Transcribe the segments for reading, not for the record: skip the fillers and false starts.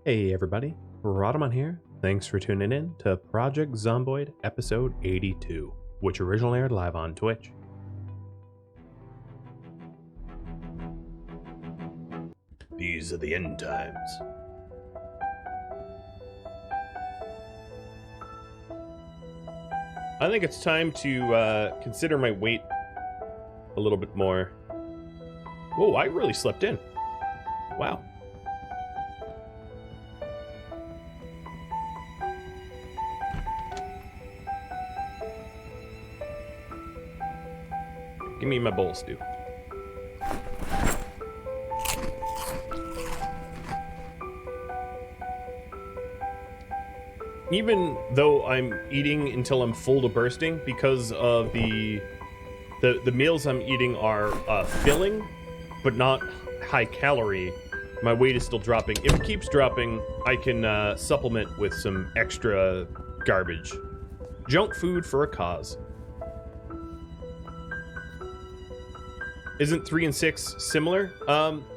Hey everybody, Rhadamant here. Thanks for tuning in to Project Zomboid episode 82, which originally aired live on Twitch. These are the end times. I think it's time to consider my weight a little bit more. Whoa, I really slept in. Wow. Give me my bowl, Stu. Even though I'm eating until I'm full to bursting, because of the meals I'm eating are filling, but not high calorie, my weight is still dropping. If it keeps dropping, I can supplement with some extra garbage. Junk food for a cause. Isn't 3 and 6 similar?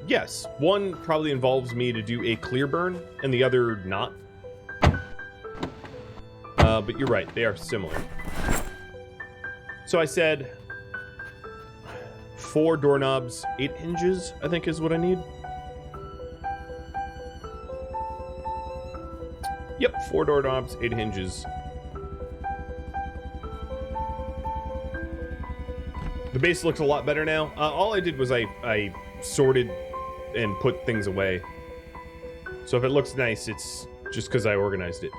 Yes. One probably involves me to do a clear burn, and the other not. But you're right, they are similar. So I said 4 doorknobs, 8 hinges, I think is what I need. Yep, 4 doorknobs, 8 hinges. The base looks a lot better now. All I did was I sorted and put things away. So if it looks nice, it's just because I organized it.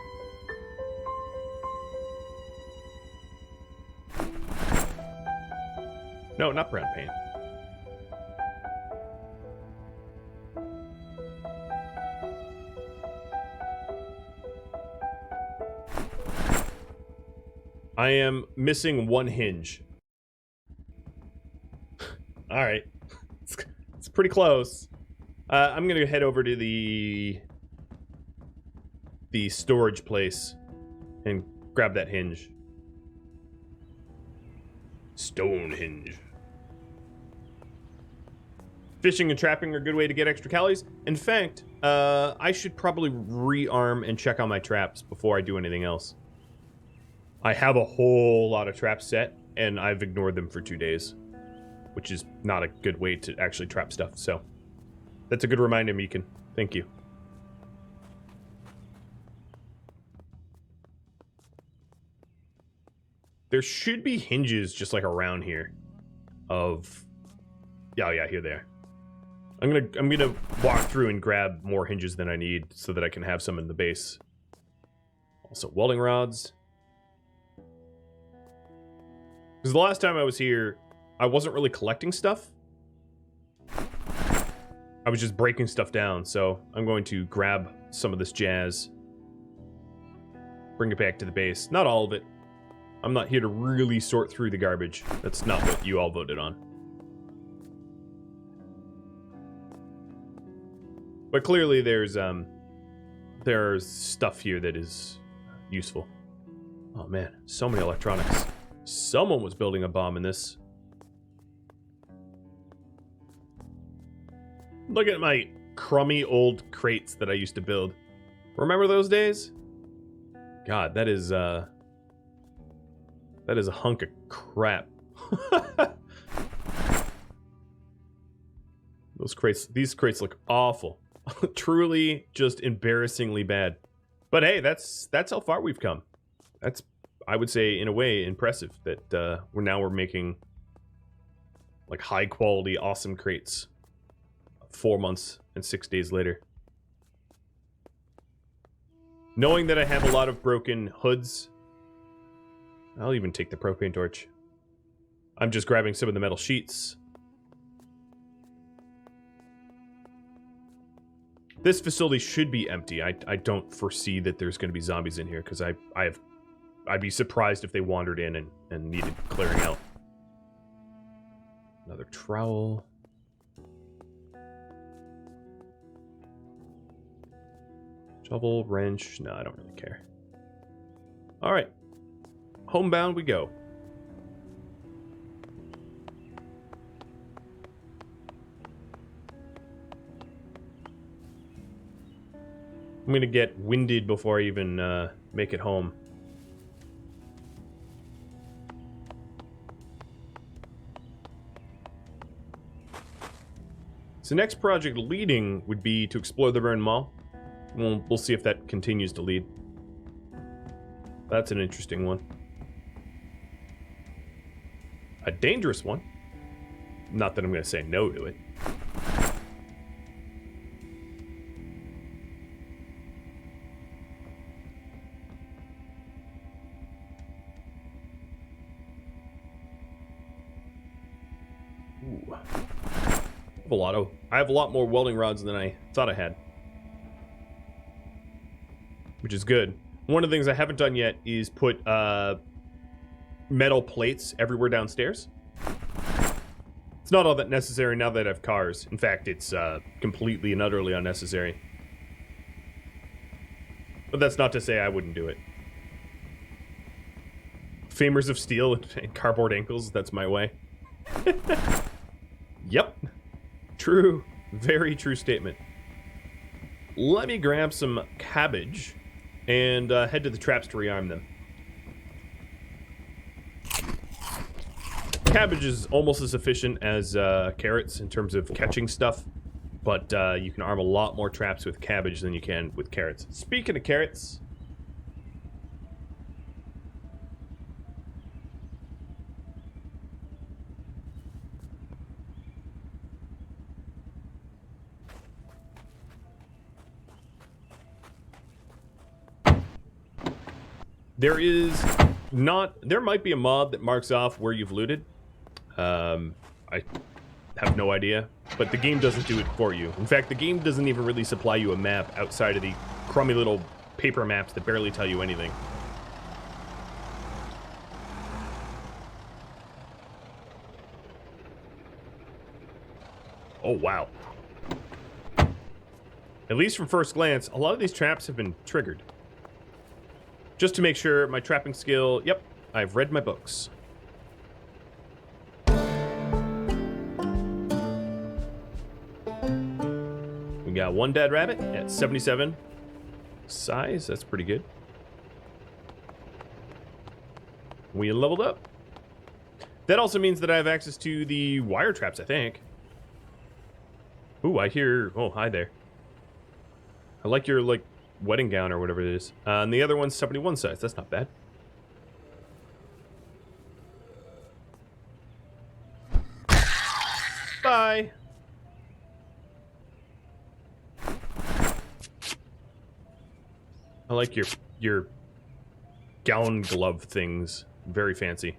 No, not brown paint. I am missing 1 hinge. All right, it's pretty close. I'm gonna head over to the storage place and grab that hinge. Stone hinge. Fishing and trapping are a good way to get extra calories. In fact, I should probably rearm and check on my traps before I do anything else. I have a whole lot of traps set, and I've ignored them for 2 days, which is not a good way to actually trap stuff, so that's a good reminder, Meekin. Thank you. There should be hinges just like around here of... yeah, here they are. I'm gonna walk through and grab more hinges than I need so that I can have some in the base. Also, welding rods. Because the last time I was here, I wasn't really collecting stuff. I was just breaking stuff down, so I'm going to grab some of this jazz. Bring it back to the base. Not all of it. I'm not here to really sort through the garbage. That's not what you all voted on. But clearly there's stuff here that is useful. Oh man, so many electronics. Someone was building a bomb in this. Look at my crummy old crates that I used to build. Remember those days? God, that is a hunk of crap. These crates look awful. Truly just embarrassingly bad. But hey, that's how far we've come. That's, I would say, in a way, impressive that we're making like high quality, awesome crates 4 months and 6 days later. Knowing that I have a lot of broken hoods, I'll even take the propane torch. I'm just grabbing some of the metal sheets. This facility should be empty. I don't foresee that there's going to be zombies in here because I'd be surprised if they wandered in and needed clearing out. Another trowel. Shovel, wrench. No, I don't really care. All right. Homebound we go. I'm gonna get winded before I even make it home. So next project leading would be to explore the Burn Mall. We'll see if that continues to lead. That's an interesting one. A dangerous one. Not that I'm going to say no to it. Ooh. I have a lot more welding rods than I thought I had. Which is good. One of the things I haven't done yet is put metal plates everywhere downstairs. It's not all that necessary now that I have cars. In fact, it's completely and utterly unnecessary. But that's not to say I wouldn't do it. Famers of steel and cardboard ankles, that's my way. Yep. True. Very true statement. Let me grab some cabbage and head to the traps to rearm them. Cabbage is almost as efficient as carrots in terms of catching stuff, but you can arm a lot more traps with cabbage than you can with carrots. Speaking of carrots... There might be a mod that marks off where you've looted. I have no idea, but the game doesn't do it for you. In fact, the game doesn't even really supply you a map outside of the crummy little paper maps that barely tell you anything. Oh, wow. At least from first glance, a lot of these traps have been triggered. Just to make sure my trapping skill, yep, I've read my books. We got one dead rabbit at 77 size, that's pretty good. We leveled up. That also means that I have access to the wire traps, I think. Ooh, I hear, oh, hi there. I like your, like, wedding gown or whatever it is. And the other one's 71 size. That's not bad. Bye. I like your gown glove things. Very fancy.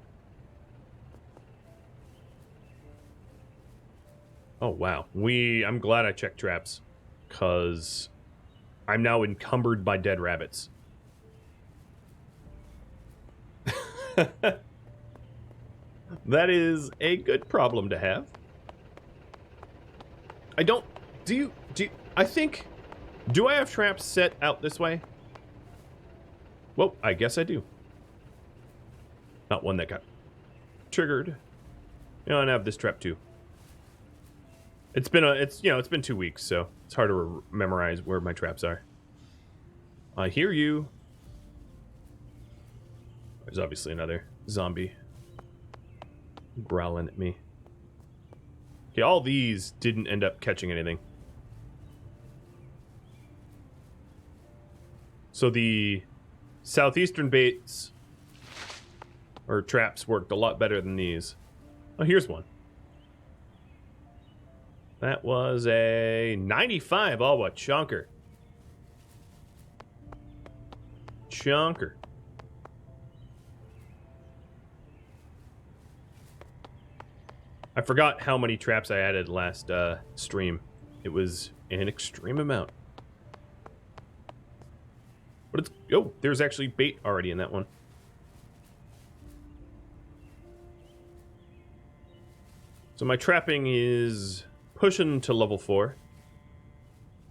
Oh wow. I'm glad I checked traps, 'cause I'm now encumbered by dead rabbits. That is a good problem to have. I don't... I think... Do I have traps set out this way? Well, I guess I do. Not one that got triggered. You know, and I have this trap too. It's been 2 weeks, so it's hard to memorize where my traps are. I hear you. There's obviously another zombie growling at me. Okay, all these didn't end up catching anything. So the southeastern baits or traps worked a lot better than these. Oh, here's one. That was a 95. Oh, what chunker. Chunker. I forgot how many traps I added last stream. It was an extreme amount. But it's... Oh, there's actually bait already in that one. So my trapping is pushing to level 4.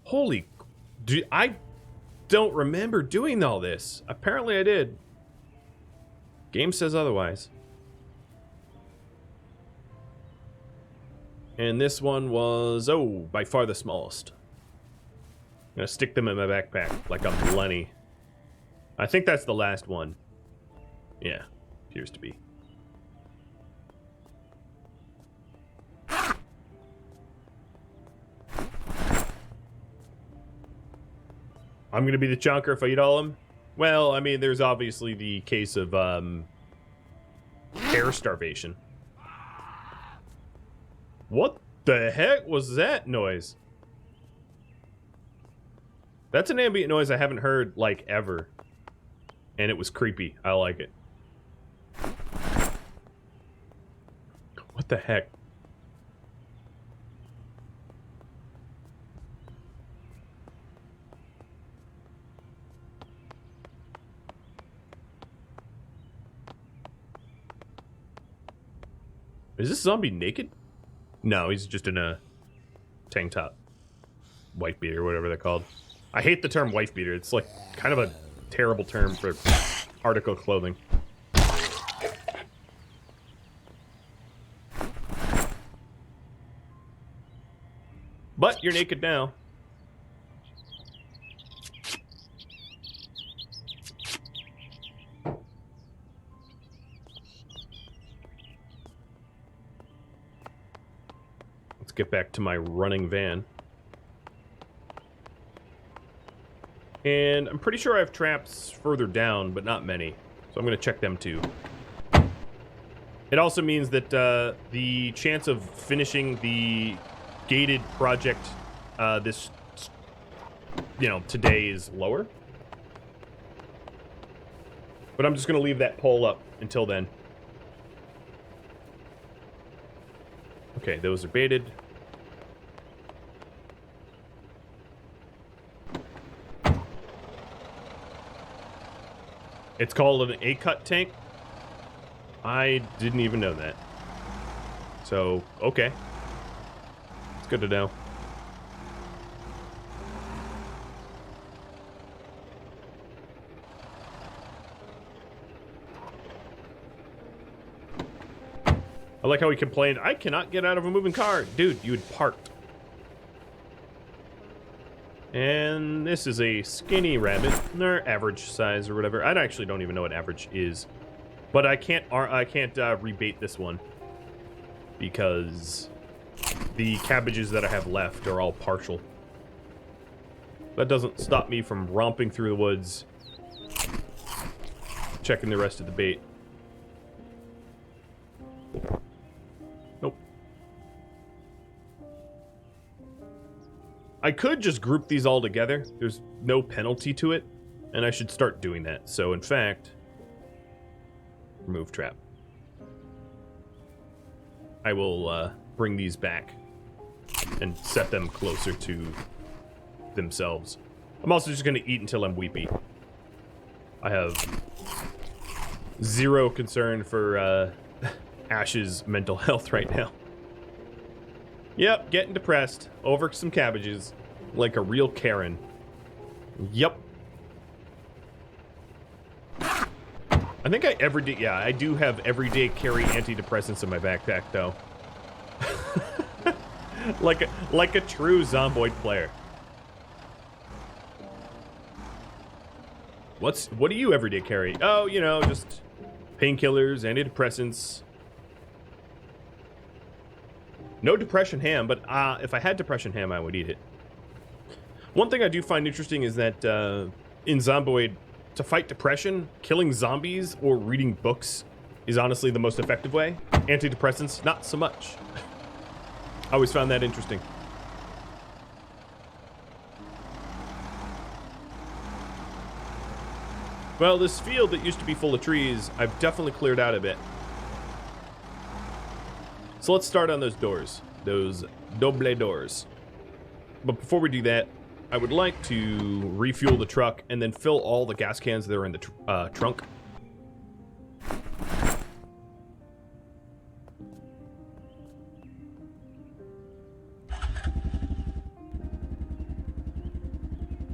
Holy... I don't remember doing all this. Apparently I did. Game says otherwise. And this one was, oh, by far the smallest. gonna stick them in my backpack like I'm Lenny. I think that's the last one. Yeah, appears to be. I'm gonna be the chunker if I eat all of them? Well, I mean, there's obviously the case of, hair starvation. What the heck was that noise? That's an ambient noise I haven't heard, like, ever. And it was creepy. I like it. What the heck? Is this zombie naked? No, he's just in a tank top. Wife beater, whatever they're called. I hate the term wife beater. It's like kind of a terrible term for article clothing. But you're naked now. Let's get back to my running van. And I'm pretty sure I have traps further down, but not many. So I'm going to check them too. It also means that the chance of finishing the gated project today is lower. But I'm just going to leave that poll up until then. Okay, those are baited. It's called an A-cut tank? I didn't even know that. So, okay. It's good to know. I like how he complained, I cannot get out of a moving car. Dude, you had parked. And this is a skinny rabbit, or average size or whatever. I actually don't even know what average is. But I can't rebait this one because the cabbages that I have left are all partial. That doesn't stop me from romping through the woods, checking the rest of the bait. Nope. I could just group these all together. There's no penalty to it, and I should start doing that. So, in fact, remove trap. I will bring these back and set them closer to themselves. I'm also just going to eat until I'm weepy. I have zero concern for Ash's mental health right now. Yep, getting depressed over some cabbages like a real Karen. Yep. I think I do have everyday carry antidepressants in my backpack though. like a true Zomboid player. What do you everyday carry? Oh, you know, just painkillers, antidepressants. No depression ham, but if I had depression ham, I would eat it. One thing I do find interesting is that in Zomboid, to fight depression, killing zombies or reading books is honestly the most effective way. Antidepressants, not so much. I always found that interesting. Well, this field that used to be full of trees, I've definitely cleared out a bit. So let's start on those doors, those double doors. But before we do that, I would like to refuel the truck and then fill all the gas cans that are in the trunk.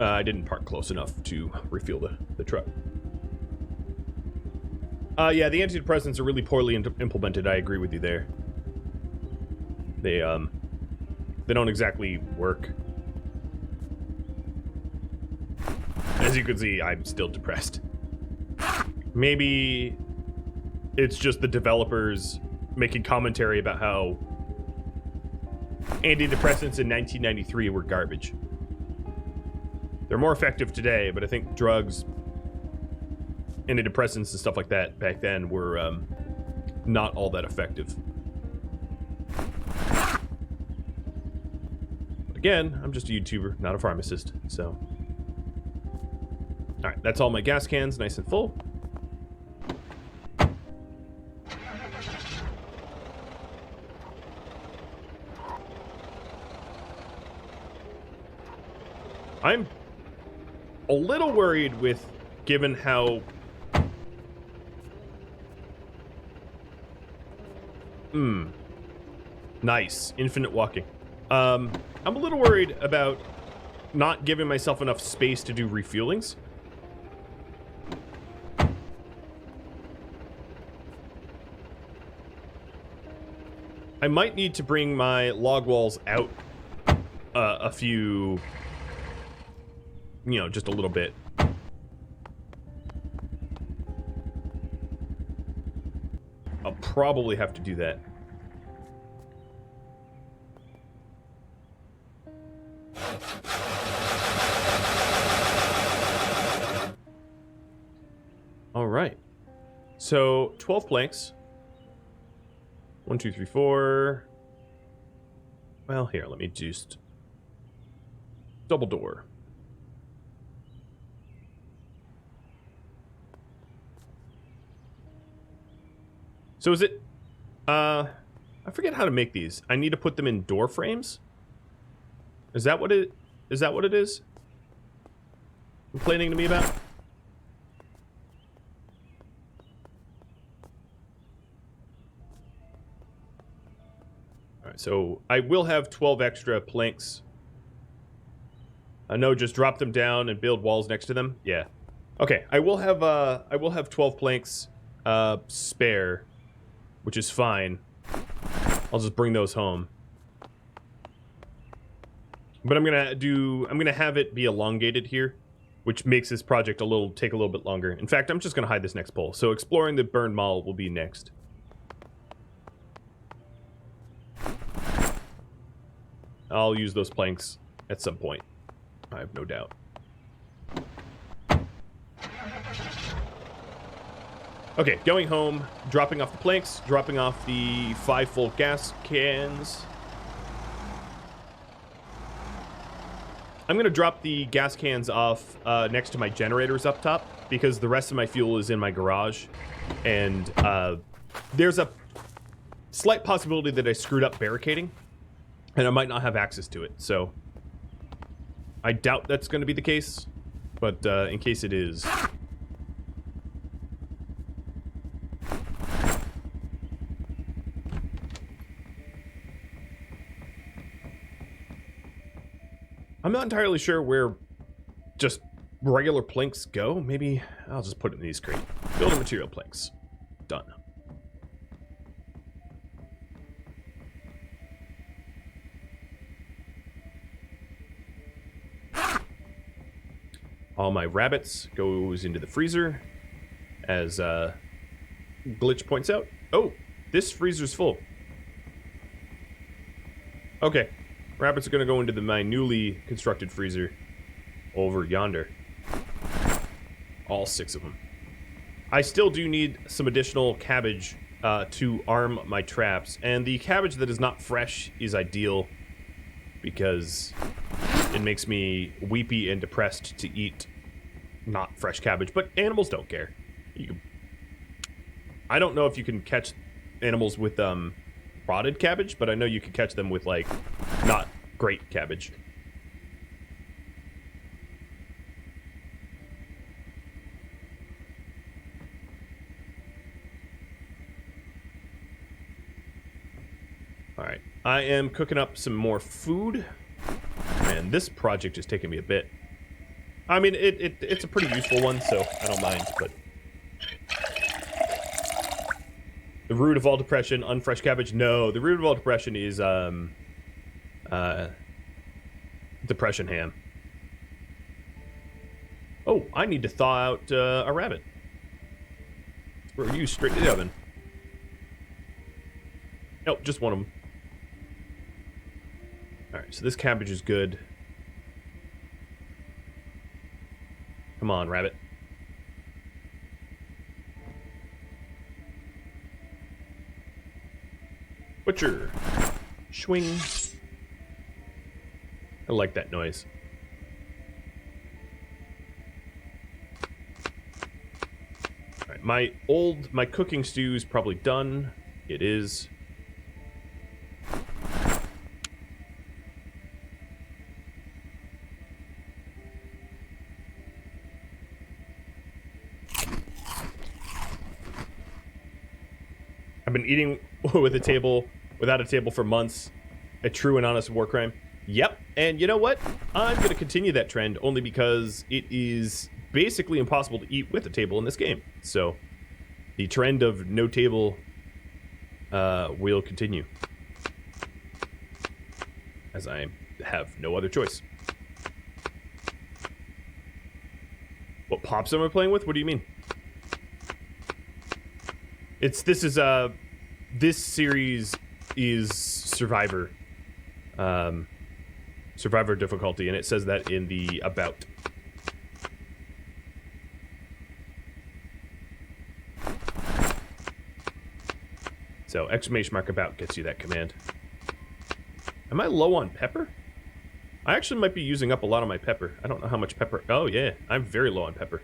I didn't park close enough to refuel the truck. Yeah, the antidepressants are really poorly implemented. I agree with you there. They don't exactly work. As you can see, I'm still depressed. Maybe it's just the developers making commentary about how antidepressants in 1993 were garbage. They're more effective today, but I think drugs, antidepressants and stuff like that back then were not all that effective. But again, I'm just a YouTuber, not a pharmacist, so. All right, that's all my gas cans, nice and full. I'm a little worried with, given how nice, infinite walking. I'm a little worried about not giving myself enough space to do refuelings. I might need to bring my log walls out a few, you know, just a little bit. I'll probably have to do that. All right. So 12 planks. 1, 2, 3, 4. Well, here, let me just double door. So is it, I forget how to make these. I need to put them in door frames? Is that what it is? Complaining to me about? Alright, so I will have 12 extra planks. No, just drop them down and build walls next to them? Yeah. Okay, I will have 12 planks spare, which is fine. I'll just bring those home. But I'm gonna have it be elongated here, which makes this project take a little bit longer. In fact, I'm just gonna hide this next pole. So exploring the burned mall will be next. I'll use those planks at some point. I have no doubt. Okay, going home, dropping off the planks, dropping off the 5 full gas cans. I'm going to drop the gas cans off next to my generators up top, because the rest of my fuel is in my garage. And there's a slight possibility that I screwed up barricading, and I might not have access to it. So I doubt that's going to be the case, but in case it is... I'm not entirely sure where just regular planks go. Maybe I'll just put it in these crates. Building material planks. Done. All my rabbits goes into the freezer, as Glitch points out. Oh, this freezer's full. Okay. Rabbits are going to go into my newly constructed freezer over yonder. All 6 of them. I still do need some additional cabbage to arm my traps. And the cabbage that is not fresh is ideal, because it makes me weepy and depressed to eat not fresh cabbage. But animals don't care. I don't know if you can catch animals with rotted cabbage, but I know you can catch them with, like, not great cabbage. Alright, I am cooking up some more food. Man, this project is taking me a bit. I mean, it's a pretty useful one, so I don't mind, but... The root of all depression, unfresh cabbage? No, the root of all depression is, depression ham. Oh, I need to thaw out a rabbit. Throw you straight to the oven. Nope, just one of them. Alright, so this cabbage is good. Come on, rabbit. Butcher. Swing. I like that noise. Alright, my cooking stew is probably done. It is. I've been eating without a table for months. A true and honest war crime. Yep, and you know what? I'm going to continue that trend only because it is basically impossible to eat with a table in this game. So, the trend of no table will continue. As I have no other choice. What pops am I playing with? What do you mean? This series is Survivor. Survivor difficulty, and it says that in the about. So, !about gets you that command. Am I low on pepper? I actually might be using up a lot of my pepper. I don't know how much pepper. Oh, yeah. I'm very low on pepper.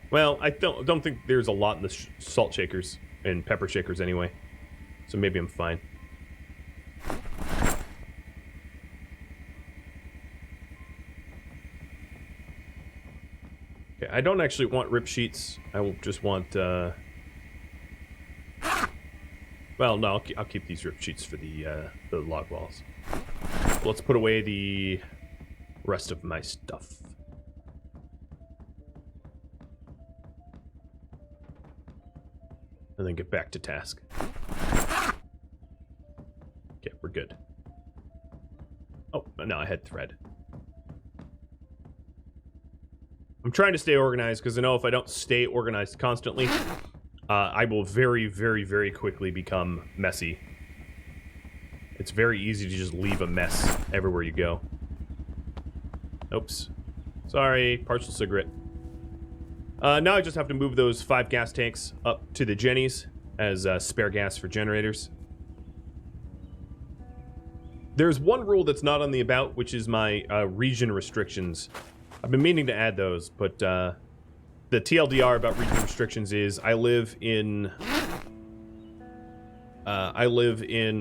Well, I don't think there's a lot in the salt shakers and pepper shakers anyway. So maybe I'm fine. Okay, I don't actually want rip sheets. I will just want, well, no, I'll keep these rip sheets for the log walls. Let's put away the rest of my stuff. And then get back to task. Okay, we're good. Oh, no, I had thread. I'm trying to stay organized because I know if I don't stay organized constantly, I will very, very, very quickly become messy. It's very easy to just leave a mess everywhere you go. Oops. Sorry, partial cigarette. Now I just have to move those 5 gas tanks up to the Jennies as spare gas for generators. There's one rule that's not on the about, which is my region restrictions. I've been meaning to add those, but the TLDR about region restrictions is I live in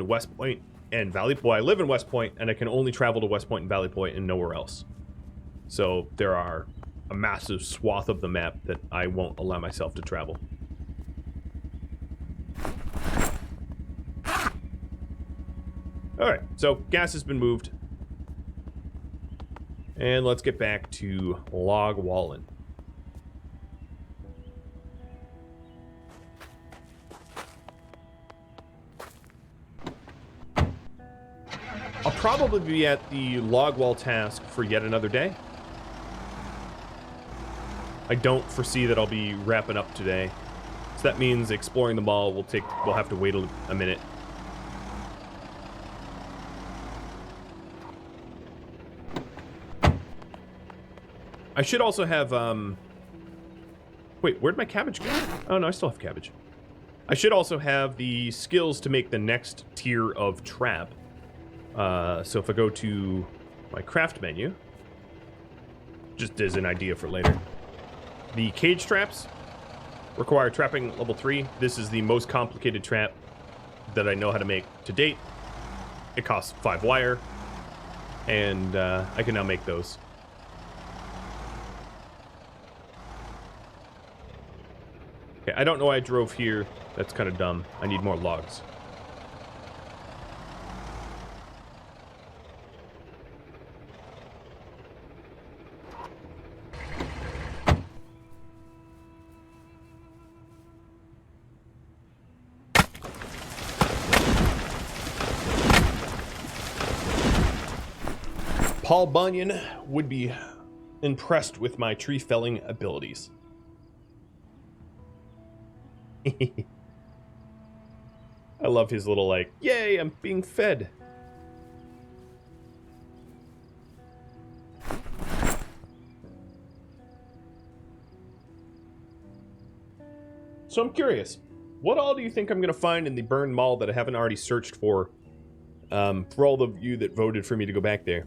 West Point and Valley Point. Well, I live in West Point, and I can only travel to West Point and Valley Point and nowhere else. So there are a massive swath of the map that I won't allow myself to travel. Alright, so gas has been moved. And let's get back to log walling. I'll probably be at the log wall task for yet another day. I don't foresee that I'll be wrapping up today. So that means exploring the mall we'll have to wait a minute. I should also have, wait, where'd my cabbage go? Oh, no, I still have cabbage. I should also have the skills to make the next tier of trap. So if I go to my craft menu, just as an idea for later. The cage traps require trapping level 3. This is the most complicated trap that I know how to make to date. It costs 5 wire, and I can now make those. Okay, I don't know why I drove here. That's kind of dumb. I need more logs. Paul Bunyan would be impressed with my tree felling abilities. I love his little, like, yay, I'm being fed. So I'm curious, what all do you think I'm going to find in the burned mall that I haven't already searched for all of you that voted for me to go back there?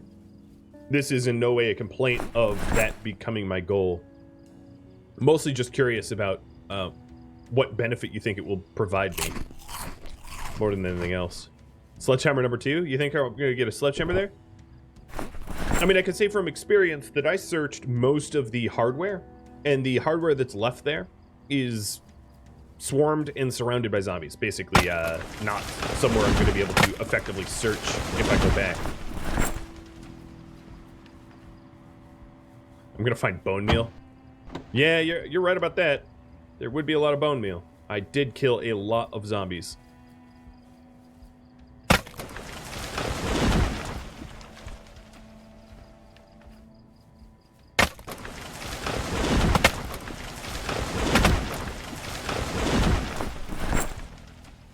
This is in no way a complaint of that becoming my goal. I'm mostly just curious about what benefit you think it will provide me, more than anything else. Sledgehammer number 2? You think I'm going to get a sledgehammer there? I mean, I can say from experience that I searched most of the hardware, and the hardware that's left there is swarmed and surrounded by zombies. Basically, not somewhere I'm going to be able to effectively search if I go back. I'm going to find bone meal. Yeah, you're right about that. There would be a lot of bone meal. I did kill a lot of zombies.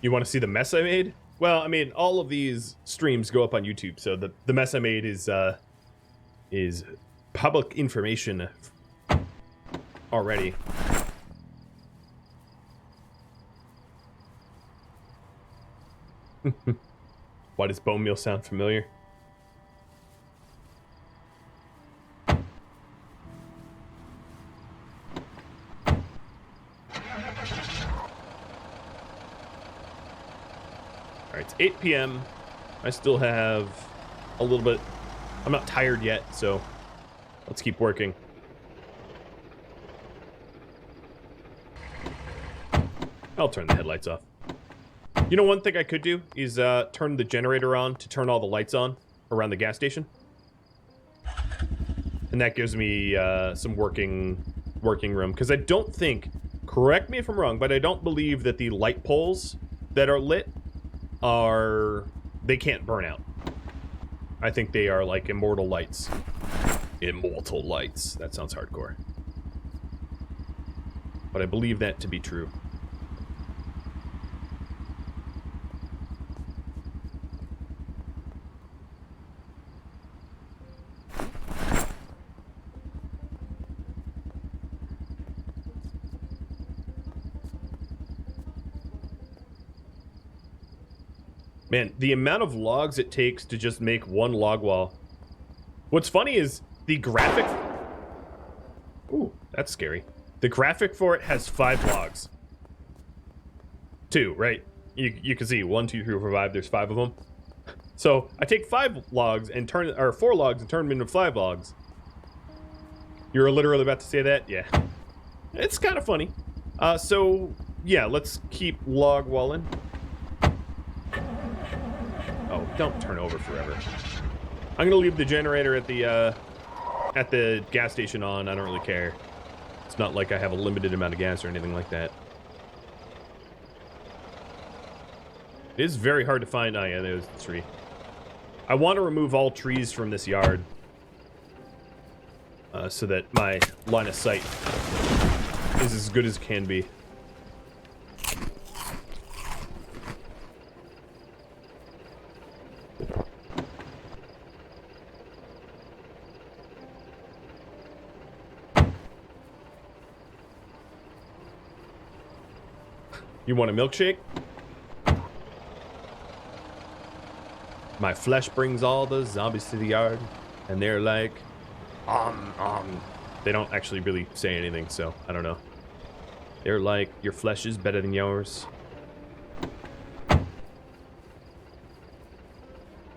You want to see the mess I made? Well, I mean, all of these streams go up on YouTube, so the mess I made is public information already. Why does bone meal sound familiar? Alright, it's 8 p.m. I still have a little bit... I'm not tired yet, so let's keep working. I'll turn the headlights off. You know, one thing I could do is turn the generator on to turn all the lights on around the gas station. And that gives me some working room. Because I don't think, correct me if I'm wrong, but I don't believe that the light poles that are lit they can't burn out. I think they are like immortal lights. Immortal lights. That sounds hardcore. But I believe that to be true. Man, the amount of logs it takes to just make one log wall. What's funny is the graphic... Ooh, that's scary. The graphic for it has 5 logs. 2, right? You can see 1, 2, 3, 4, 5. There's 5 of them. So I take 5 logs and turn... Or 4 logs and turn them into 5 logs. You're literally about to say that? Yeah. It's kind of funny. So, yeah, let's keep log walling. Oh, don't turn over forever. I'm gonna leave the generator at the gas station on. I don't really care. It's not like I have a limited amount of gas or anything like that. It is very hard to find. Oh yeah, there's the tree. I want to remove all trees from this yard so that my line of sight is as good as it can be. You want a milkshake? My flesh brings all the zombies to the yard, and they're like, They don't actually really say anything, so I don't know. They're like, your flesh is better than yours.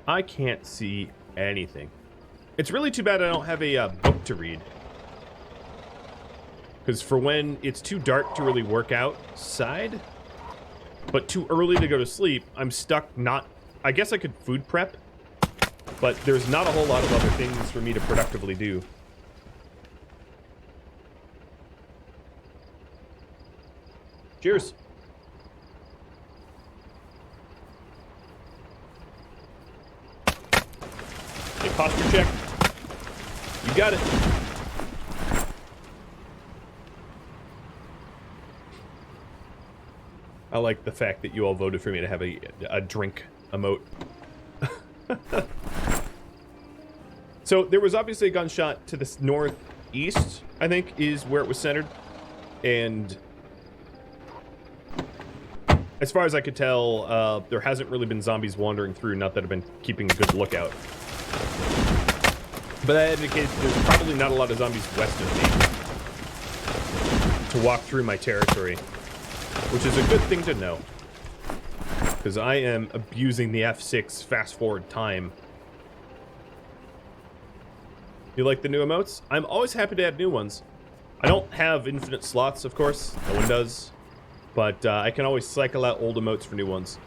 I can't see anything. It's really too bad I don't have a book to read. Because for when it's too dark to really work outside, but too early to go to sleep, I'm stuck not... I guess I could food prep, but there's not a whole lot of other things for me to productively do. Cheers. Hey, posture check. You got it. I like the fact that you all voted for me to have a drink emote. So there was obviously a gunshot to the northeast, I think, is where it was centered. And as far as I could tell, there hasn't really been zombies wandering through, not that I've been keeping a good lookout. But that indicates there's probably not a lot of zombies west of me to walk through my territory, which is a good thing to know, because I am abusing the F6 fast forward time. You like the new emotes? I'm always happy to add new ones. I don't have infinite slots, of course. No one does. But I can always cycle out old emotes for new ones.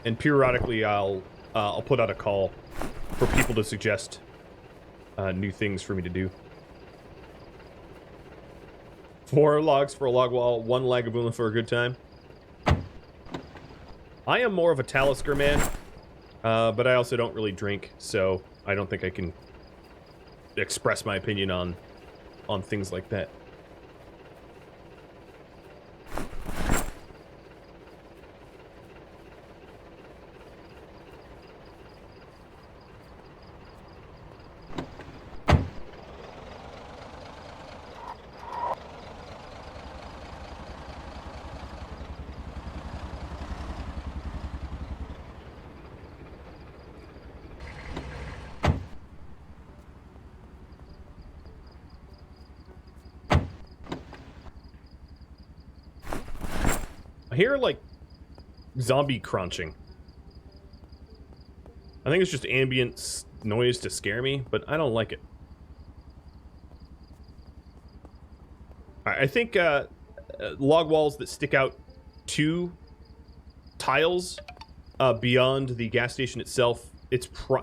And periodically, I'll put out a call for people to suggest new things for me to do. 4 logs for a log wall, 1 Lagavulin for a good time. I am more of a Talisker man, but I also don't really drink, so I don't think I can express my opinion on things like that. I hear, like, zombie crunching. I think it's just ambient noise to scare me, but I don't like it. I think log walls that stick out 2 tiles beyond the gas station itself,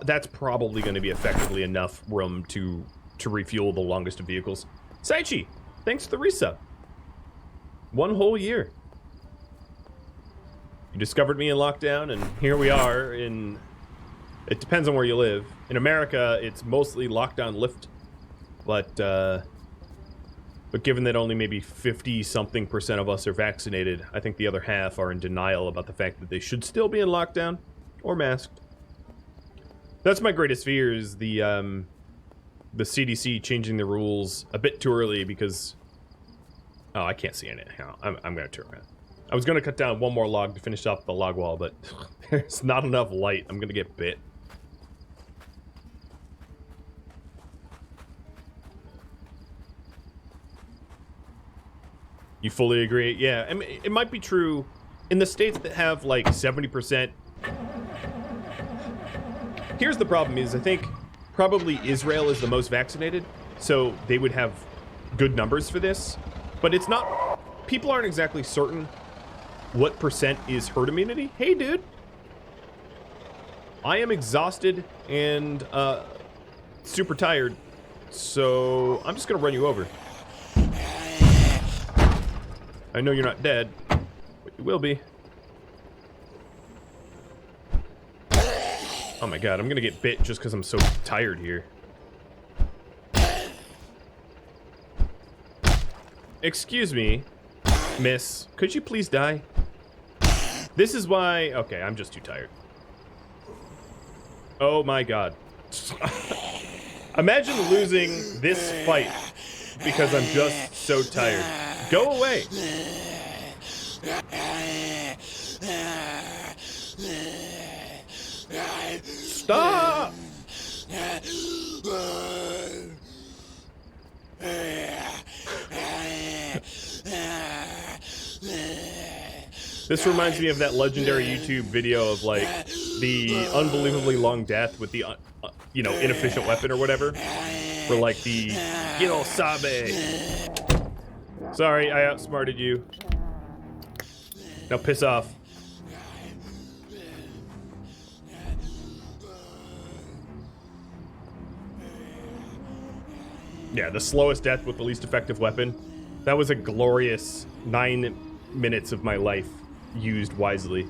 that's probably going to be effectively enough room to refuel the longest of vehicles. Saichi, thanks for the resub. 1 whole year. You discovered me in lockdown, and here we are in... It depends on where you live. In America, it's mostly lockdown lift, but given that only maybe 50-something% of us are vaccinated, I think the other half are in denial about the fact that they should still be in lockdown or masked. That's my greatest fear, is the CDC changing the rules a bit too early because... Oh, I can't see in it. I'm going to turn around. I was going to cut down 1 more log to finish off the log wall, but there's not enough light. I'm going to get bit. You fully agree? Yeah, I mean, it might be true in the states that have like 70%. Here's the problem is I think probably Israel is the most vaccinated, so they would have good numbers for this, but it's not, people aren't exactly certain what percent is herd immunity. Hey, dude. I am exhausted and super tired, so I'm just gonna run you over. I know you're not dead, but you will be. Oh my god, I'm gonna get bit just because I'm so tired here. Excuse me, miss. Could you please die? This is why... Okay, I'm just too tired. Oh my god. Imagine losing this fight because I'm just so tired. Go away. Stop! This reminds me of that legendary YouTube video of, like, the unbelievably long death with the, you know, inefficient weapon or whatever. For, like, the, you know, sabe. Sorry, I outsmarted you. Now piss off. Yeah, the slowest death with the least effective weapon. That was a glorious 9 minutes of my life used wisely.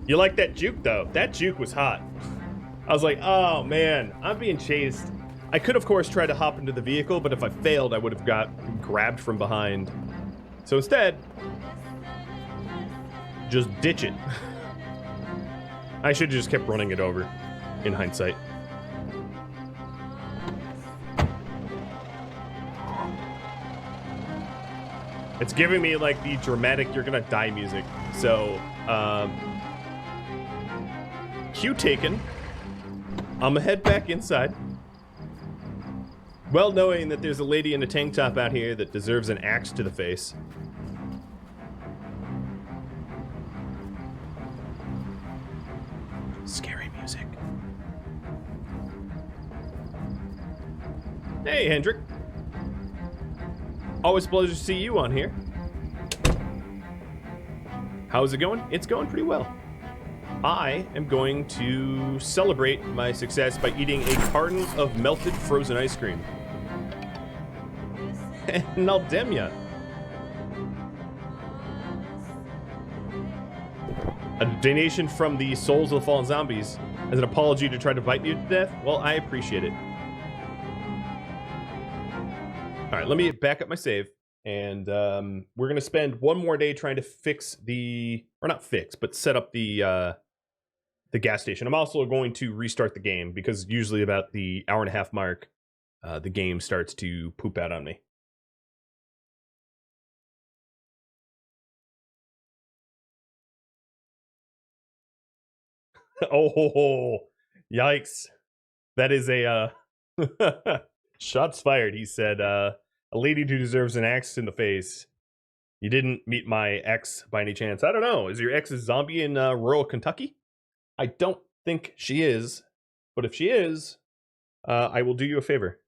You like that juke, though? That juke was hot. I was like, oh man, I'm being chased. I could, of course, try to hop into the vehicle, but if I failed, I would have got grabbed from behind. So instead, just ditch it. I should have just kept running it over, in hindsight. It's giving me, like, the dramatic you're gonna die music. So, cue taken. I'm gonna head back inside. Well knowing that there's a lady in a tank top out here that deserves an axe to the face. Scary music. Hey, Hendrik. Always a pleasure to see you on here. How's it going? It's going pretty well. I am going to celebrate my success by eating a carton of melted frozen ice cream. And I'll damn ya. A donation from the Souls of the Fallen Zombies as an apology to try to bite you to death? Well, I appreciate it. Alright, let me back up my save. And we're going to spend one more day trying to fix the... Or not fix, but set up the gas station. I'm also going to restart the game because usually about the hour-and-a-half mark, the game starts to poop out on me. Oh, yikes. That is a, shots fired, he said. A lady who deserves an axe in the face. You didn't meet my ex by any chance. I don't know. Is your ex a zombie in rural Kentucky? I don't think she is. But if she is, I will do you a favor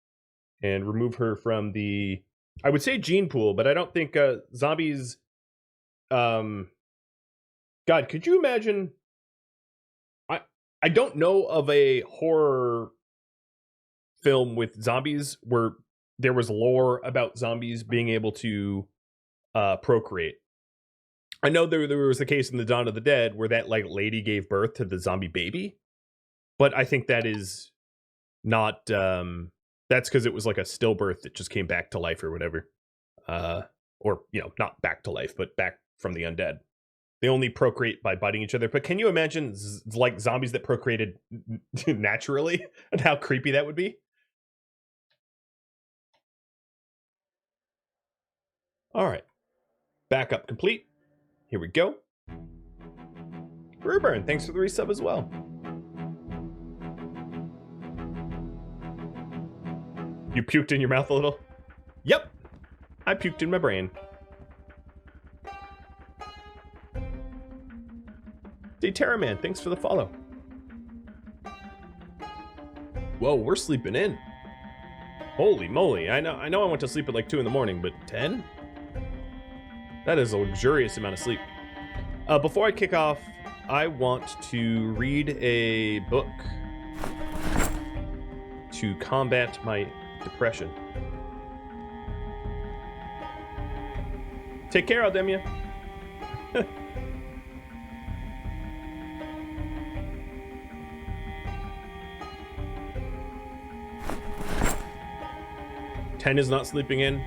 and remove her from the, I would say gene pool, but I don't think zombies... God, could you imagine... I don't know of a horror film with zombies where there was lore about zombies being able to procreate. I know there was a case in the Dawn of the Dead where that like lady gave birth to the zombie baby, but I think that is not that's because it was like a stillbirth that just came back to life or whatever, or you know, not back to life, but back from the undead. They only procreate by biting each other. But can you imagine like zombies that procreated naturally and how creepy that would be? All right. Backup complete. Here we go. Brewburn, thanks for the resub as well. You puked in your mouth a little? Yep. I puked in my brain. Terraman, thanks for the follow. Whoa, we're sleeping in. Holy moly. I know I went to sleep at like 2 in the morning, but 10? That is a luxurious amount of sleep. Before I kick off, I want to read a book to combat my depression. Take care, Aldemia. Ten is not sleeping in.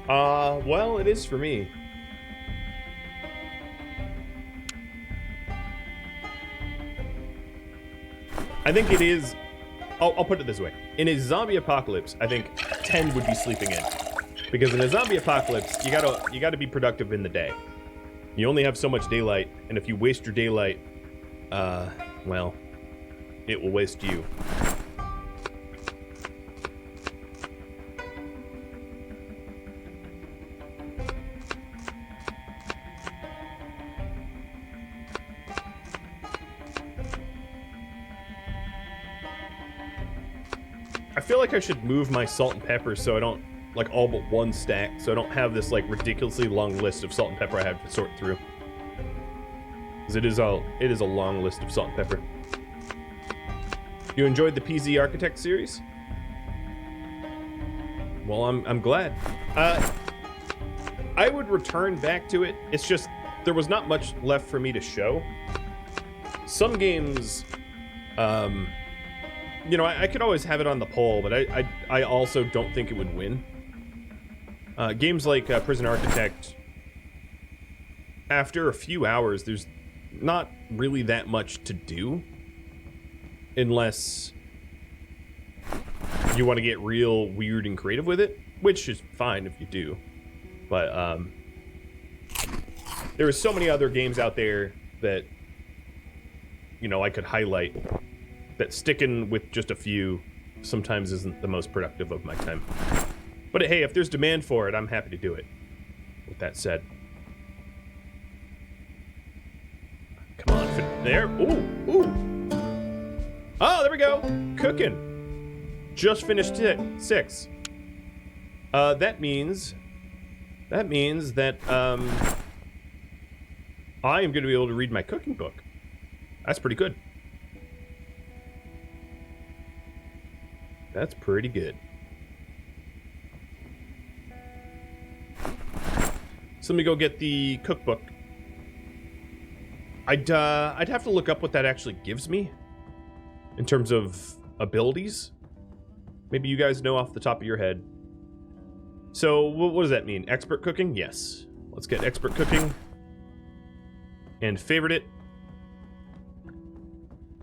Well, it is for me. I think it is. I'll put it this way. In a zombie apocalypse, I think 10 would be sleeping in. Because in a zombie apocalypse, you gotta be productive in the day. You only have so much daylight, and if you waste your daylight, well, it will waste you. I feel like I should move my salt and pepper so I don't, like, all but one stack, so I don't have this, like, ridiculously long list of salt and pepper I have to sort through. Because it is a long list of salt and pepper. You enjoyed the PZ Architect series? Well, I'm glad. I would return back to it. It's just, there was not much left for me to show. Some games, You know, I could always have it on the poll, but I also don't think it would win. Games like Prison Architect, after a few hours, there's not really that much to do. Unless you want to get real weird and creative with it, which is fine if you do. But there are so many other games out there that, you know, I could highlight, that sticking with just a few sometimes isn't the most productive of my time. But hey, if there's demand for it, I'm happy to do it. With that said. Come on, fit there. Ooh, ooh. Oh, there we go. Cooking. Just finished 6. That means that I am going to be able to read my cooking book. That's pretty good. That's pretty good. So let me go get the cookbook. I'd have to look up what that actually gives me in terms of abilities. Maybe you guys know off the top of your head. So what does that mean? Expert cooking? Yes. Let's get expert cooking and favorite it.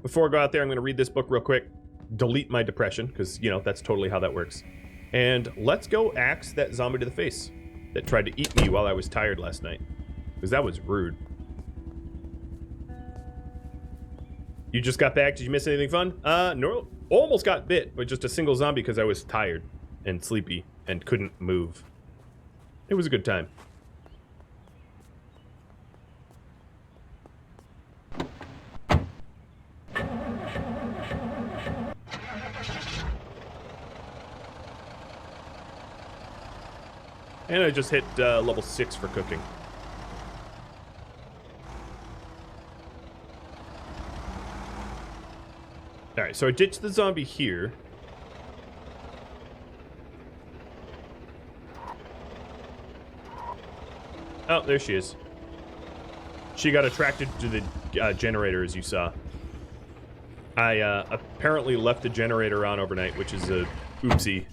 Before I go out there, I'm going to read this book real quick. Delete my depression, because, you know, that's totally how that works. And let's go axe that zombie to the face that tried to eat me while I was tired last night. Because that was rude. You just got back. Did you miss anything fun? No. Almost got bit by just a single zombie because I was tired and sleepy and couldn't move. It was a good time. And I just hit level 6 for cooking. Alright, so I ditched the zombie here. Oh, there she is. She got attracted to the generator, as you saw. I apparently left the generator on overnight, which is a oopsie.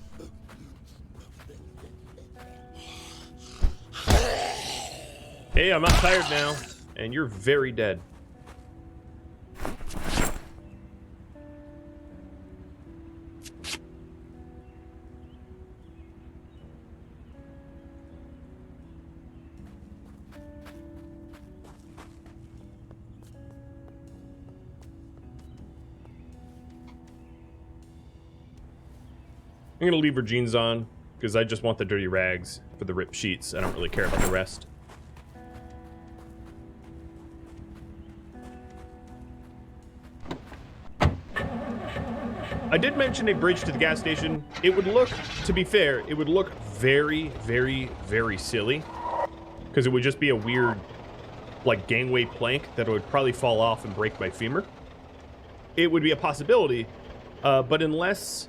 Hey, I'm not tired now, and you're very dead. I'm gonna leave her jeans on, because I just want the dirty rags for the ripped sheets. I don't really care about the rest. I did mention a bridge to the gas station. It would look, to be fair, it would look very, very, very silly. Because it would just be a weird, like, gangway plank that would probably fall off and break my femur. It would be a possibility, but unless...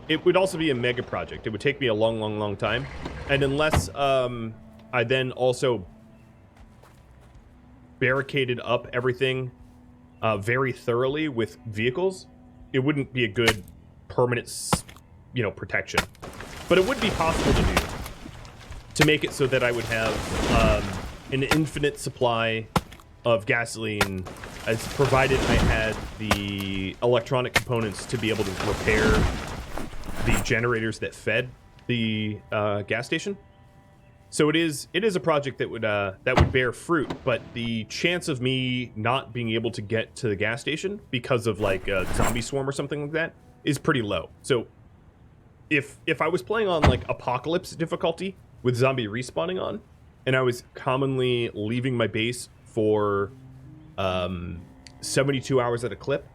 It would also be a mega project. It would take me a long, long, long time. And unless I then also barricaded up everything very thoroughly with vehicles, it wouldn't be a good permanent, you know, protection. But it would be possible to do, to make it so that I would have an infinite supply of gasoline, as provided I had the electronic components to be able to repair the generators that fed the gas station. So it is a project that would bear fruit, but the chance of me not being able to get to the gas station because of like a zombie swarm or something like that is pretty low. So if I was playing on like apocalypse difficulty with zombie respawning on, and I was commonly leaving my base for 72 hours at a clip,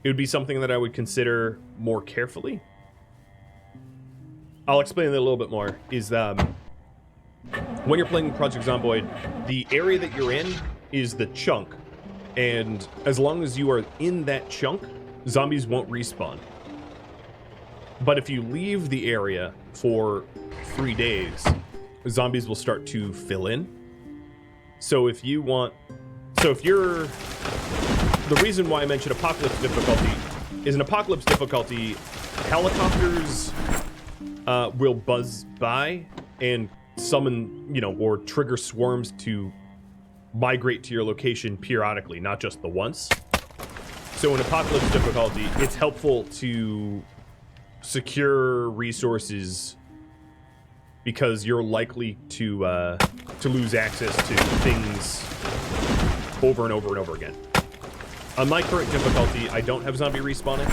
it would be something that I would consider more carefully. I'll explain that a little bit more. Is when you're playing Project Zomboid, the area that you're in is the chunk, and as long as you are in that chunk, zombies won't respawn. But if you leave the area for 3 days, zombies will start to fill in. So if you want... So if you're... The reason why I mentioned apocalypse difficulty is an apocalypse difficulty. Helicopters will buzz by and summon, you know, or trigger swarms to migrate to your location periodically, not just the once. So in apocalypse difficulty, it's helpful to secure resources because you're likely to lose access to things over and over and over again. On my current difficulty, I don't have zombie respawning,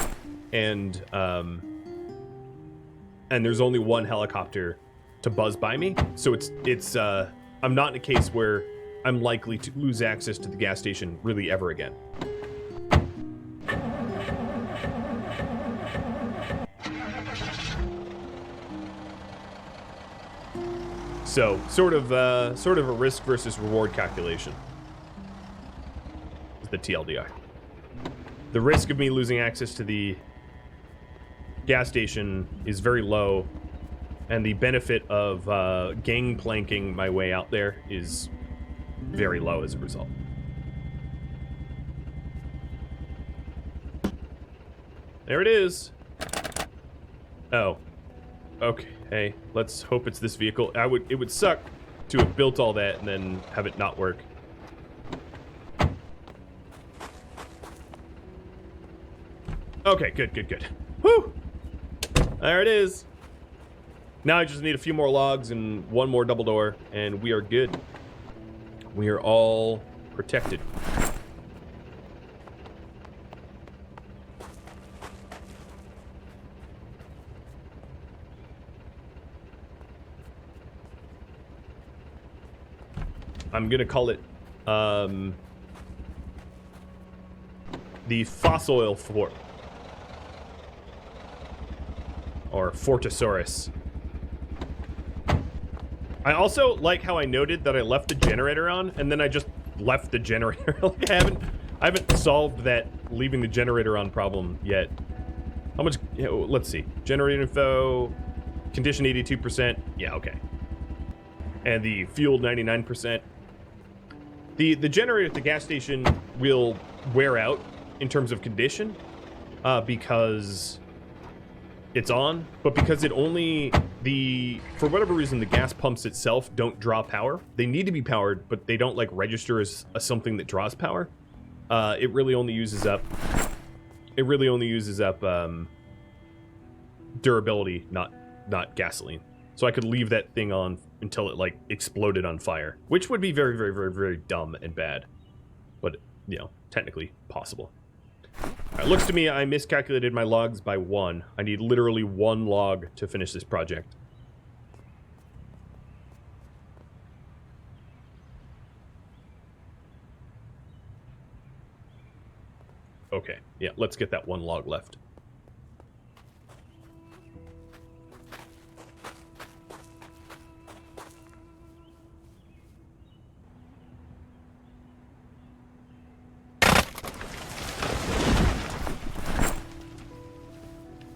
and there's only one helicopter to buzz by me, so it's I'm not in a case where I'm likely to lose access to the gas station really ever again. So, sort of a risk versus reward calculation is the TLDR. The risk of me losing access to the gas station is very low, and the benefit of gangplanking my way out there is very low as a result. There it is. Oh. Okay. Hey, let's hope it's this vehicle. It would suck to have built all that and then have it not work. Okay, good. Whew! There it is. Now I just need a few more logs and one more double door, and we are good. We are all protected. I'm gonna call it the fossil oil fort, or Fortosaurus. I also like how I noted that I left the generator on, and then I just left the generator. Like, I haven't solved that leaving the generator on problem yet. How much? You know, let's see. Generator info, condition 82%. Yeah, okay. And the fuel 99%. The generator at the gas station will wear out in terms of condition because it's on, but because it only for whatever reason the gas pumps itself don't draw power. They need to be powered, but they don't like register as something that draws power. It really only uses up durability, not gasoline. So I could leave that thing on until it like exploded on fire, which would be very, very, very, very dumb and bad, but you know, technically possible. It looks to me I miscalculated my logs by 1. I need literally 1 log to finish this project. Okay, yeah, let's get that 1 log left.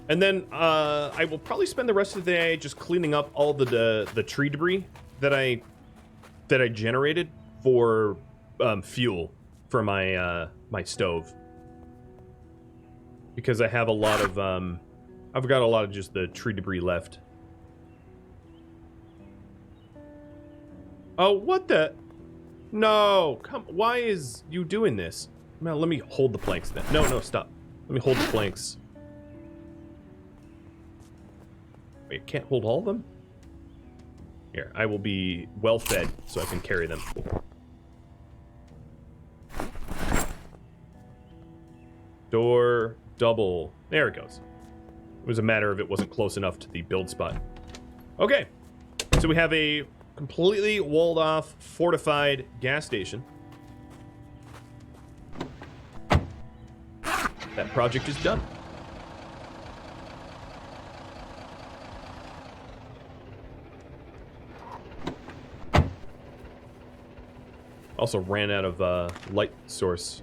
And then I will probably spend the rest of the day just cleaning up all the tree debris that I generated for fuel for my my stove, because I have a lot of I've got a lot of just the tree debris left. Oh, what the? No, come. Why is you doing this? Man, let me hold the planks then. No, stop. Let me hold the planks. Wait, can't hold all of them? Here, I will be well fed so I can carry them. Door, double. There it goes. It was a matter of it wasn't close enough to the build spot. Okay, so we have a completely walled off, fortified gas station. That project is done. Also ran out of light source.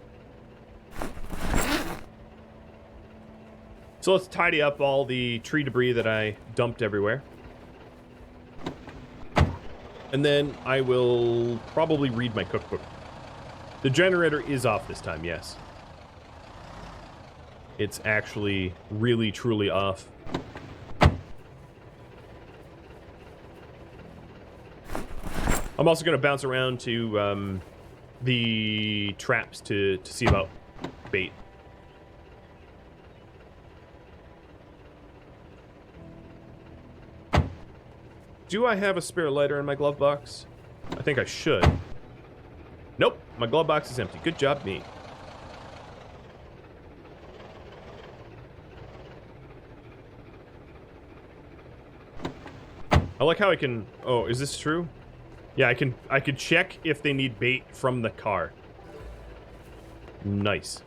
So let's tidy up all the tree debris that I dumped everywhere. And then I will probably read my cookbook. The generator is off this time, yes. it's actually really, truly off. I'm also going to bounce around to the traps to see about bait. Do I have a spare lighter in my glove box? I think I should. Nope, my glove box is empty. Good job, me. I like how I can... Oh, is this true? Yeah, I could check if they need bait from the car. Nice.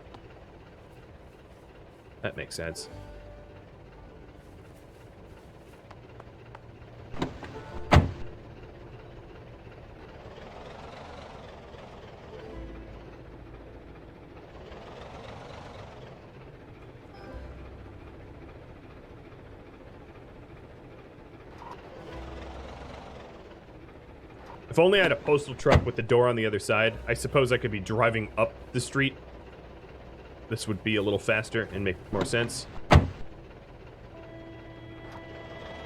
That makes sense. If only I had a postal truck with the door on the other side, I suppose I could be driving up the street. This would be a little faster and make more sense.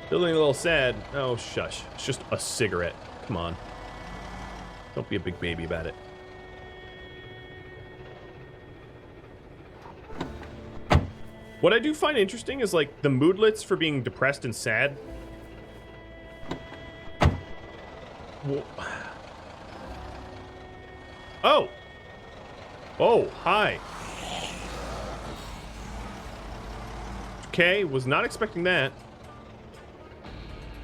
Feeling a little sad. Oh, shush. It's just a cigarette. Come on. Don't be a big baby about it. What I do find interesting is, like, the moodlets for being depressed and sad. Oh! Oh, hi. Okay, was not expecting that.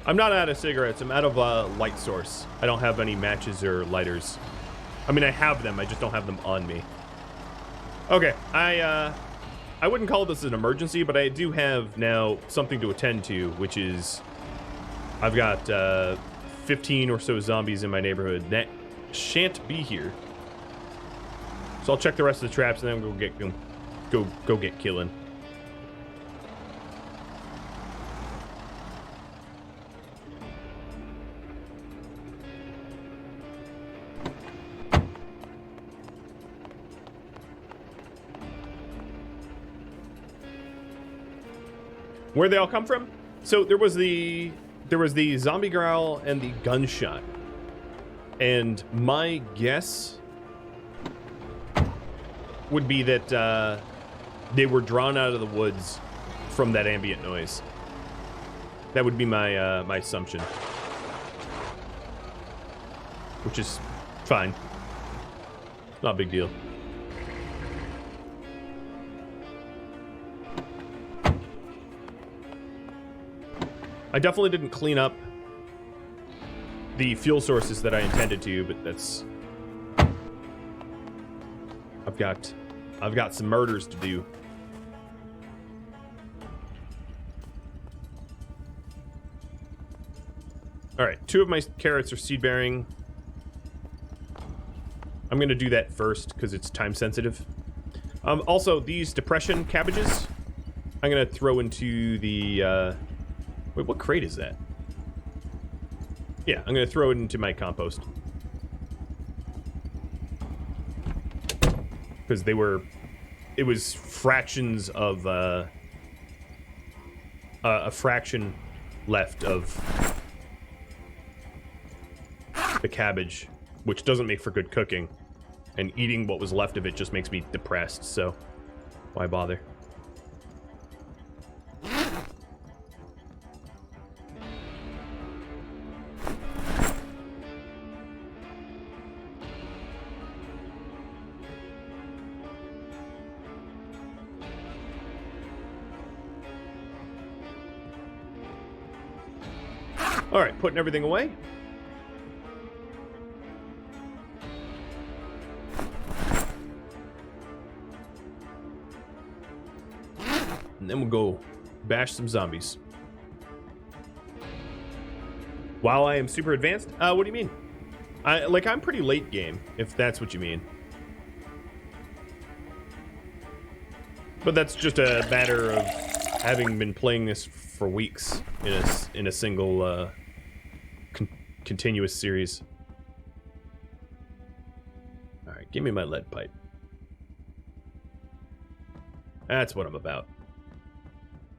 I'm not out of cigarettes, I'm out of a light source. I don't have any matches or lighters. I mean, I have them, I just don't have them on me. Okay, I wouldn't call this an emergency, but I do have now something to attend to, which is... I've got, 15 or so zombies in my neighborhood that shan't be here. So I'll check the rest of the traps and then go get killing. Where'd they all come from? So there was the zombie growl and the gunshot. And my guess would be that they were drawn out of the woods from that ambient noise. That would be my my assumption. Which is fine. Not a big deal. I definitely didn't clean up the fuel sources that I intended to, but that's... I've got some murders to do. Alright, 2 of my carrots are seed bearing. I'm gonna do that first because it's time sensitive. Also, these depression cabbages, I'm gonna throw into the wait, what crate is that? Yeah, I'm gonna throw it into my compost. Because it was fractions of, a fraction left of the cabbage, which doesn't make for good cooking. And eating what was left of it just makes me depressed, so why bother? All right, putting everything away. And then we'll go bash some zombies. While I am super advanced? What do you mean? I'm pretty late game, if that's what you mean. But that's just a matter of having been playing this for weeks in a single continuous series. All right, give me my lead pipe. That's what I'm about.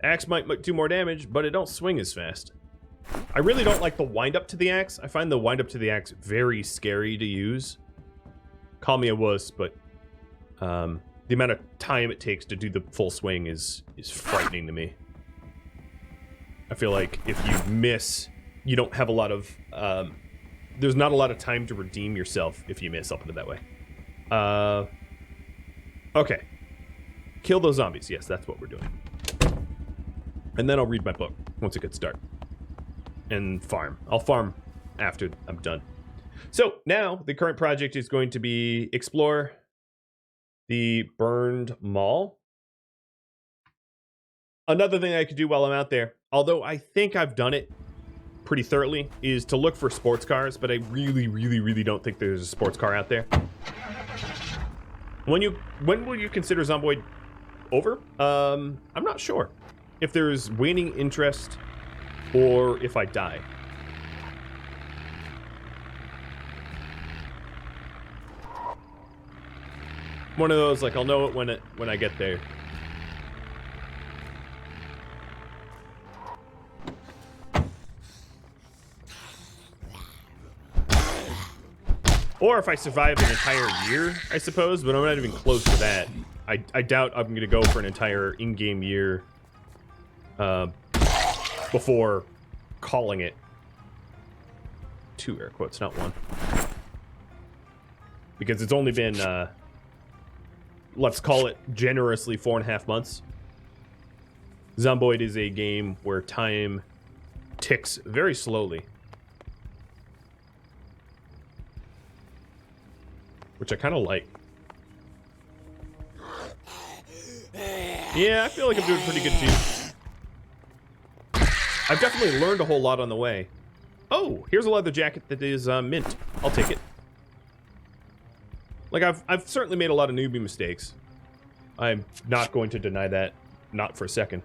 Axe might do more damage, but it don't swing as fast. I really don't like the wind-up to the axe. I find the wind-up to the axe very scary to use. Call me a wuss, but the amount of time it takes to do the full swing is frightening to me. I feel like if you miss, you don't have a lot of... there's not a lot of time to redeem yourself if you miss, I'll put it that way. Okay. Kill those zombies. Yes, that's what we're doing. And then I'll read my book once it gets dark. And farm. I'll farm after I'm done. So now the current project is going to be explore the burned mall. Another thing I could do while I'm out there, although I think I've done it pretty thoroughly, is to look for sports cars, but I really don't think there's a sports car out there. When will you consider Zomboid over? I'm not sure if there's waning interest or if I die. One of those, like, I'll know it when I get there. Or if I survive an entire year, I suppose, but I'm not even close to that. I doubt I'm going to go for an entire in-game year before calling it. 2 air quotes, not 1. Because it's only been, let's call it generously 4.5 months. Zomboid is a game where time ticks very slowly. Which I kind of like. Yeah, I feel like I'm doing pretty good too. I've definitely learned a whole lot on the way. Oh, here's a leather jacket that is mint. I'll take it. Like, I've certainly made a lot of newbie mistakes. I'm not going to deny that. Not for a second.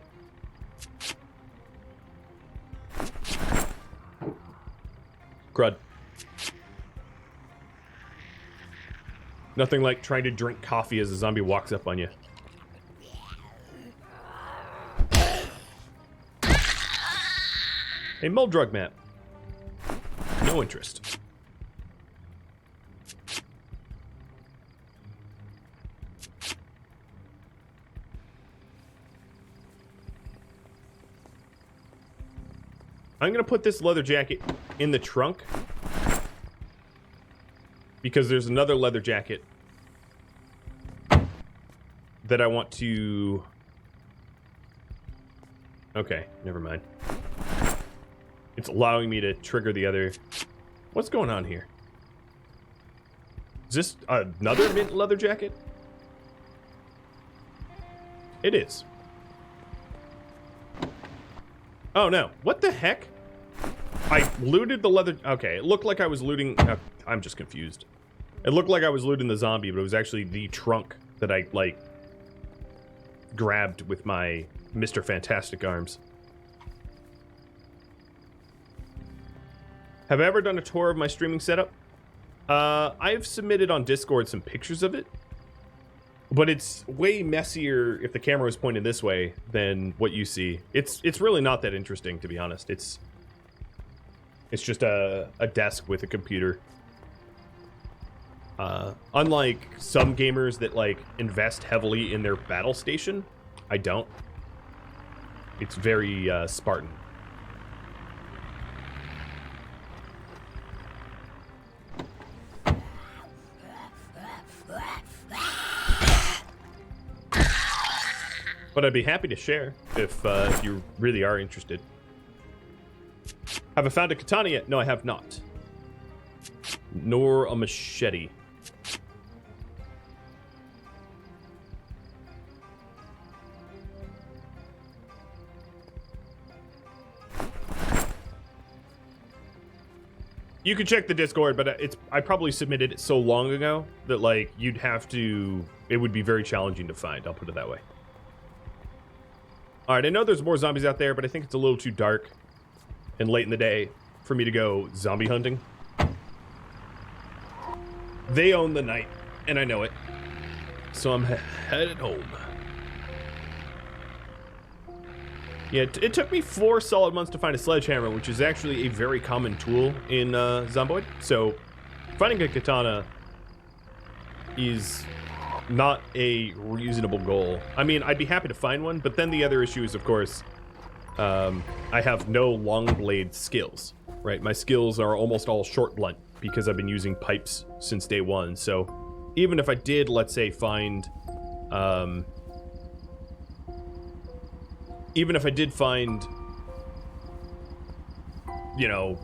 Crud. Nothing like trying to drink coffee as a zombie walks up on you. A mold drug map. No interest. I'm gonna put this leather jacket in the trunk because there's another leather jacket that I want to... Okay, never mind. It's allowing me to trigger the other... What's going on here? Is this another mint leather jacket? It is. Oh no, what the heck? I looted the leather... Okay, it looked like I was looting... I'm just confused. It looked like I was looting the zombie, but it was actually the trunk that I, like, grabbed with my Mr. Fantastic arms. Have I ever done a tour of my streaming setup? I've submitted on Discord some pictures of it, but it's way messier if the camera is pointed this way than what you see. It's really not that interesting, to be honest. It's just a desk with a computer. Unlike some gamers that, like, invest heavily in their battle station, I don't. It's very Spartan. But I'd be happy to share if you really are interested. Have I found a katana yet? No, I have not. Nor a machete. You can check the Discord, but I probably submitted it so long ago that, like, you'd have to... It would be very challenging to find, I'll put it that way. Alright, I know there's more zombies out there, but I think it's a little too dark and late in the day for me to go zombie hunting. They own the night, and I know it. So I'm headed home. Yeah, it took me 4 solid months to find a sledgehammer, which is actually a very common tool in Zomboid. So finding a katana is not a reasonable goal. I mean, I'd be happy to find one, but then the other issue is, of course, I have no long blade skills, right? My skills are almost all short blunt because I've been using pipes since day one. So even if I did, let's say, find, even if I did find, you know,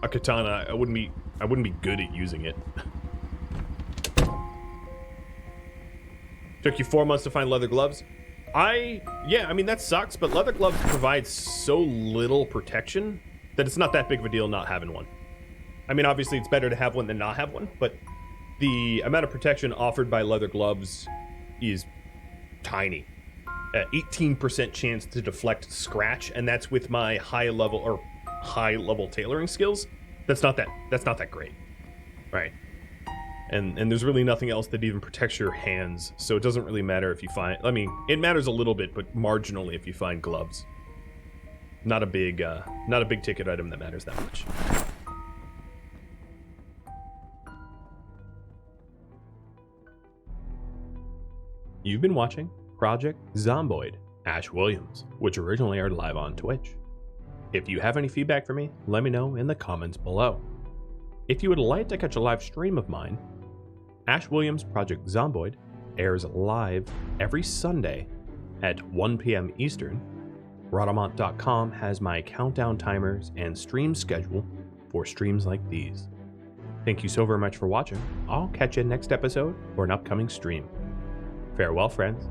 a katana, I wouldn't be good at using it. Took you 4 months to find leather gloves. Yeah, I mean, that sucks, but leather gloves provide so little protection that it's not that big of a deal not having one. I mean, obviously it's better to have one than not have one, but the amount of protection offered by leather gloves is tiny. 18% chance to deflect scratch, and that's with my high level tailoring skills. That's not that great. Right. And there's really nothing else that even protects your hands, so it doesn't really matter if you find... I mean, it matters a little bit, but marginally if you find gloves. Not a big ticket item that matters that much. You've been watching Project Zomboid, Ash Williams, which originally aired live on Twitch. If you have any feedback for me, let me know in the comments below. If you would like to catch a live stream of mine, Ash Williams Project Zomboid airs live every Sunday at 1 p.m. Eastern. Rhadamant.com has my countdown timers and stream schedule for streams like these. Thank you so very much for watching. I'll catch you next episode or an upcoming stream. Farewell, friends.